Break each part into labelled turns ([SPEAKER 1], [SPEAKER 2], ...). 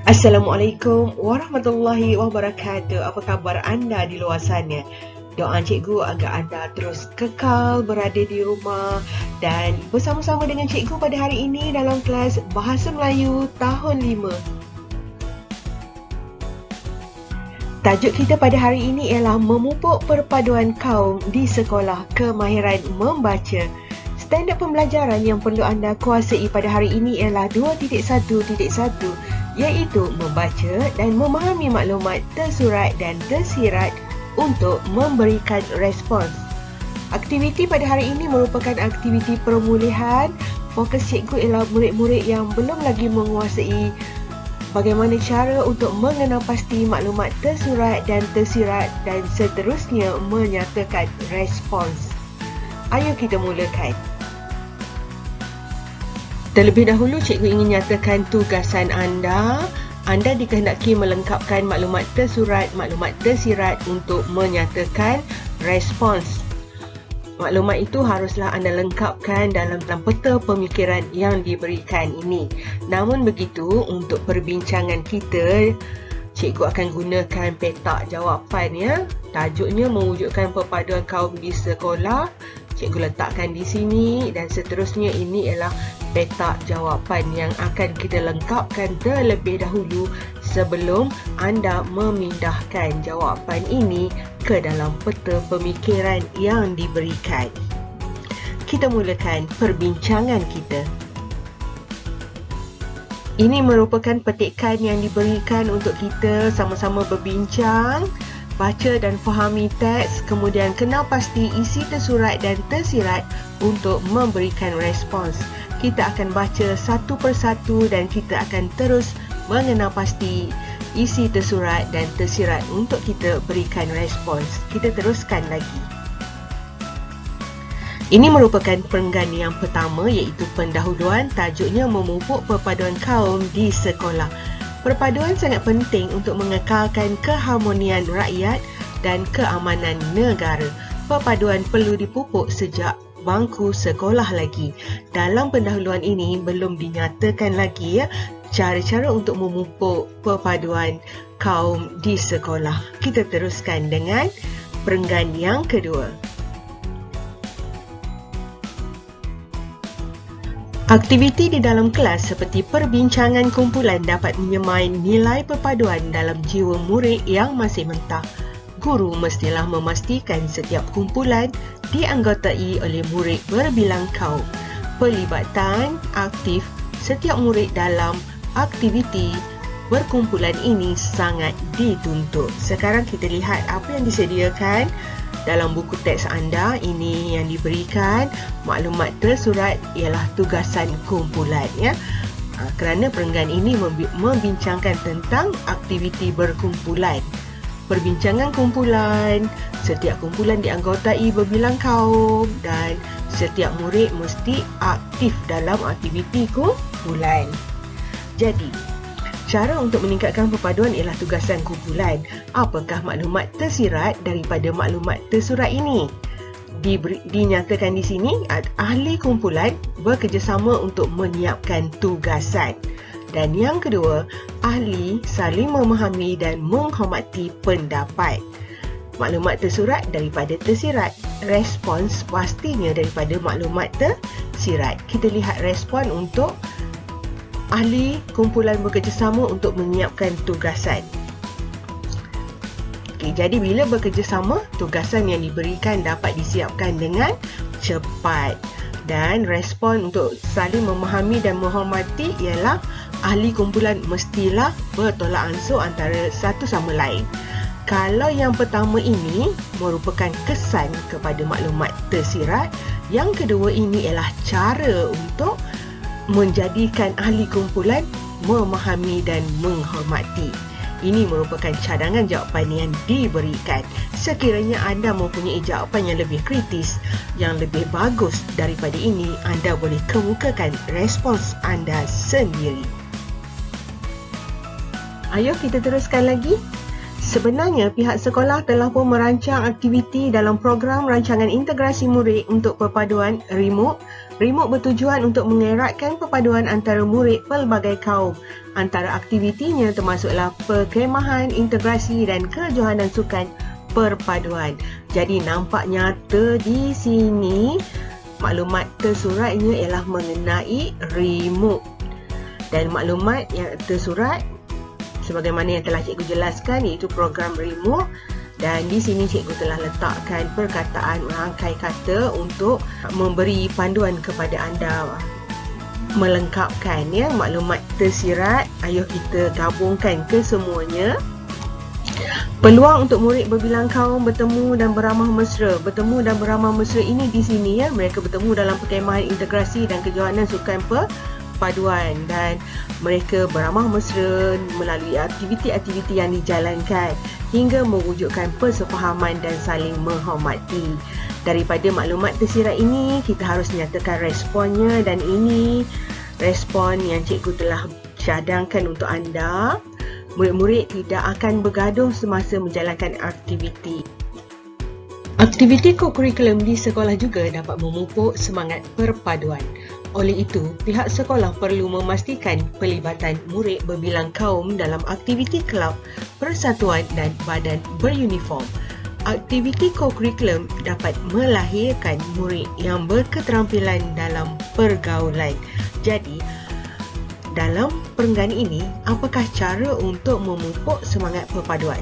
[SPEAKER 1] Assalamualaikum warahmatullahi wabarakatuh. Apa khabar anda di luar sana? Doa cikgu agar anda terus kekal berada di rumah dan bersama-sama dengan cikgu pada hari ini dalam kelas Bahasa Melayu tahun 5. Tajuk kita pada hari ini ialah memupuk perpaduan kaum di sekolah, kemahiran membaca. Standard pembelajaran yang perlu anda kuasai pada hari ini ialah 2.1.1, iaitu membaca dan memahami maklumat tersurat dan tersirat untuk memberikan respons. Aktiviti pada hari ini merupakan aktiviti pemulihan. Fokus cikgu ialah murid-murid yang belum lagi menguasai bagaimana cara untuk mengenal pasti maklumat tersurat dan tersirat dan seterusnya menyatakan respons. Ayo kita mulakan. Terlebih dahulu, cikgu ingin nyatakan tugasan anda. Anda dikehendaki melengkapkan maklumat tersurat, maklumat tersirat untuk menyatakan respons. Maklumat itu haruslah anda lengkapkan dalam peta pemikiran yang diberikan ini. Namun begitu, untuk perbincangan kita, cikgu akan gunakan petak jawapan ya. Tajuknya mewujudkan perpaduan kaum di sekolah. Cikgu letakkan di sini dan seterusnya ini ialah petak jawapan yang akan kita lengkapkan terlebih dahulu sebelum anda memindahkan jawapan ini ke dalam peta pemikiran yang diberikan. Kita mulakan perbincangan kita. Ini merupakan petikan yang diberikan untuk kita sama-sama berbincang, baca dan fahami teks, kemudian kenal pasti isi tersurat dan tersirat untuk memberikan respons. Kita akan baca satu persatu dan kita akan terus mengenal pasti isi tersurat dan tersirat untuk kita berikan respons. Kita teruskan lagi. Ini merupakan perenggan yang pertama, iaitu pendahuluan. Tajuknya memupuk perpaduan kaum di sekolah. Perpaduan sangat penting untuk mengekalkan keharmonian rakyat dan keamanan negara. Perpaduan perlu dipupuk sejak bangku sekolah lagi. Dalam pendahuluan ini belum dinyatakan lagi cara-cara untuk memupuk perpaduan kaum di sekolah. Kita teruskan dengan perenggan yang kedua. Aktiviti di dalam kelas seperti perbincangan kumpulan dapat menyemai nilai perpaduan dalam jiwa murid yang masih mentah. Guru mestilah memastikan setiap kumpulan dianggotai oleh murid berbilang kaum. Pelibatan aktif setiap murid dalam aktiviti berkumpulan ini sangat dituntut. Sekarang kita lihat apa yang disediakan dalam buku teks anda. Ini yang diberikan. Maklumat tersurat ialah tugasan kumpulan ya. Kerana perenggan ini membincangkan tentang aktiviti berkumpulan. Perbincangan kumpulan, setiap kumpulan dianggotai berbilang kaum dan setiap murid mesti aktif dalam aktiviti kumpulan. Jadi, cara untuk meningkatkan perpaduan ialah tugasan kumpulan. Apakah maklumat tersirat daripada maklumat tersurat ini? Dinyatakan di sini, ahli kumpulan bekerjasama untuk menyiapkan tugasan. Dan yang kedua, ahli saling memahami dan menghormati pendapat. Maklumat tersurat daripada tersirat. Respons pastinya daripada maklumat tersirat. Kita lihat respon untuk ahli kumpulan bekerjasama untuk menyiapkan tugasan. Okey, jadi bila bekerjasama, tugasan yang diberikan dapat disiapkan dengan cepat. Dan respon untuk saling memahami dan menghormati ialah ahli kumpulan mestilah bertolak ansur antara satu sama lain. Kalau yang pertama ini merupakan kesan kepada maklumat tersirat, yang kedua ini ialah cara untuk menjadikan ahli kumpulan memahami dan menghormati. Ini merupakan cadangan jawapan yang diberikan. Sekiranya anda mempunyai jawapan yang lebih kritis, yang lebih bagus daripada ini, anda boleh kemukakan respons anda sendiri. Ayo kita teruskan lagi. Sebenarnya, pihak sekolah telah pun merancang aktiviti dalam program rancangan integrasi murid untuk perpaduan REMOOK. REMOOK bertujuan untuk mengeratkan perpaduan antara murid pelbagai kaum. Antara aktivitinya termasuklah perkhemahan, integrasi dan kejohanan sukan perpaduan. Jadi nampak nyata di sini maklumat tersuratnya ialah mengenai REMOOK. Dan maklumat yang tersurat sebagaimana yang telah cikgu jelaskan iaitu program REMOOK, dan di sini cikgu telah letakkan perkataan rangkai kata untuk memberi panduan kepada anda melengkapkan maklumat tersirat. Ayuh kita gabungkan kesemuanya. Peluang untuk murid berbilang kaum bertemu dan beramah mesra. Bertemu dan beramah mesra ini di sini mereka bertemu dalam perkhemahan integrasi dan kejohanan sukan perpaduan, dan mereka beramah mesra melalui aktiviti-aktiviti yang dijalankan hingga mewujudkan persefahaman dan saling menghormati. Daripada maklumat tersirat ini, kita harus nyatakan responnya, dan ini respon yang cikgu telah cadangkan untuk anda. Murid-murid tidak akan bergaduh semasa menjalankan aktiviti. Aktiviti kokurikulum di sekolah juga dapat memupuk semangat perpaduan. Oleh itu, pihak sekolah perlu memastikan pelibatan murid berbilang kaum dalam aktiviti kelab, persatuan dan badan beruniform. Aktiviti kokurikulum dapat melahirkan murid yang berketerampilan dalam pergaulan. Jadi, dalam perenggan ini, apakah cara untuk memupuk semangat perpaduan?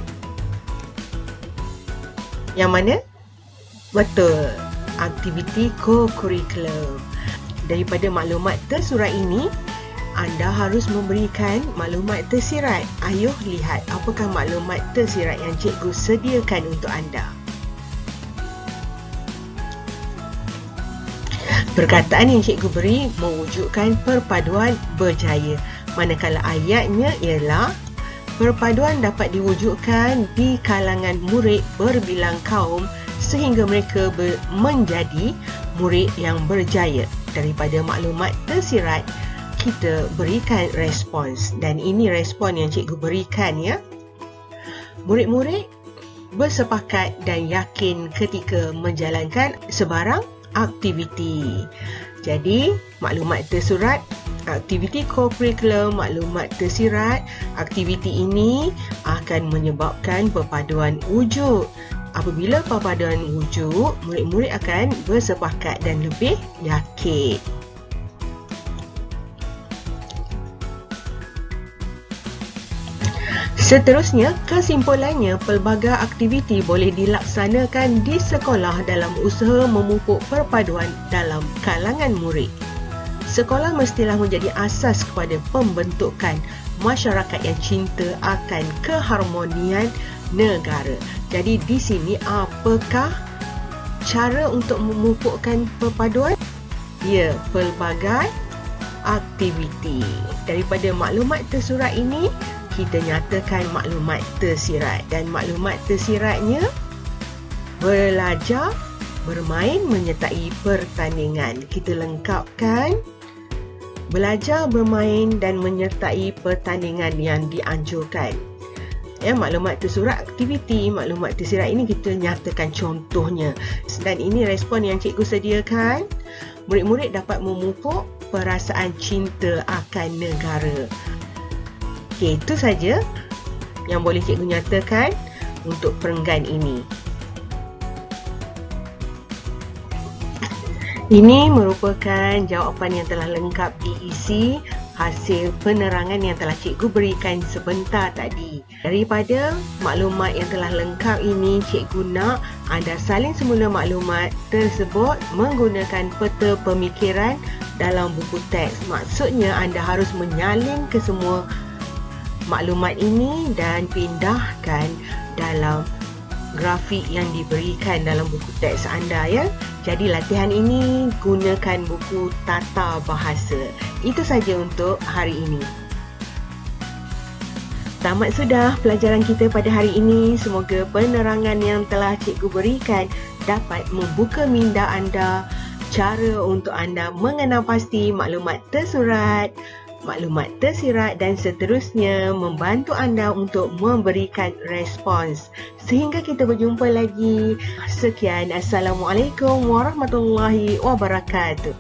[SPEAKER 1] Yang mana? Betul, aktiviti kokurikulum. Daripada maklumat tersurat ini, anda harus memberikan maklumat tersirat. Ayuh lihat apakah maklumat tersirat yang cikgu sediakan untuk anda. Perkataan yang cikgu beri mewujudkan perpaduan berjaya. Manakala ayatnya ialah perpaduan dapat diwujudkan di kalangan murid berbilang kaum sehingga mereka menjadi murid yang berjaya. Daripada maklumat tersirat, kita berikan respons, dan ini respon yang cikgu berikan ya. Murid-murid bersepakat dan yakin ketika menjalankan sebarang aktiviti. Jadi, maklumat tersurat, aktiviti kokurikulum, maklumat tersirat, aktiviti ini akan menyebabkan perpaduan wujud. Apabila perpaduan wujud, murid-murid akan bersepakat dan lebih yakin. Seterusnya, kesimpulannya, pelbagai aktiviti boleh dilaksanakan di sekolah dalam usaha memupuk perpaduan dalam kalangan murid. Sekolah mestilah menjadi asas kepada pembentukan masyarakat yang cinta akan keharmonian negara. Jadi di sini apakah cara untuk memupukkan perpaduan? Ya, pelbagai aktiviti. Daripada maklumat tersurat ini, kita nyatakan maklumat tersirat, dan maklumat tersiratnya belajar, bermain menyertai pertandingan. Kita lengkapkan belajar, bermain dan menyertai pertandingan yang dianjurkan. Ya, maklumat tersurat aktiviti, maklumat tersirat ini kita nyatakan contohnya. Dan ini respon yang cikgu sediakan. Murid-murid dapat memupuk perasaan cinta akan negara. Okey, itu saja yang boleh cikgu nyatakan untuk perenggan ini. Ini merupakan jawapan yang telah lengkap diisi hasil penerangan yang telah cikgu berikan sebentar tadi. Daripada maklumat yang telah lengkap ini, cikgu nak anda salin semula maklumat tersebut menggunakan peta pemikiran dalam buku teks. Maksudnya anda harus menyalin ke semua maklumat ini dan pindahkan dalam grafik yang diberikan dalam buku teks anda ya. Jadi latihan ini gunakan buku tata bahasa. Itu saja untuk hari ini. Tamat sudah pelajaran kita pada hari ini. Semoga penerangan yang telah cikgu berikan dapat membuka minda anda, cara untuk anda mengenal pasti maklumat tersurat, maklumat tersirat dan seterusnya membantu anda untuk memberikan respons. Sehingga kita berjumpa lagi. Sekian, Assalamualaikum warahmatullahi wabarakatuh.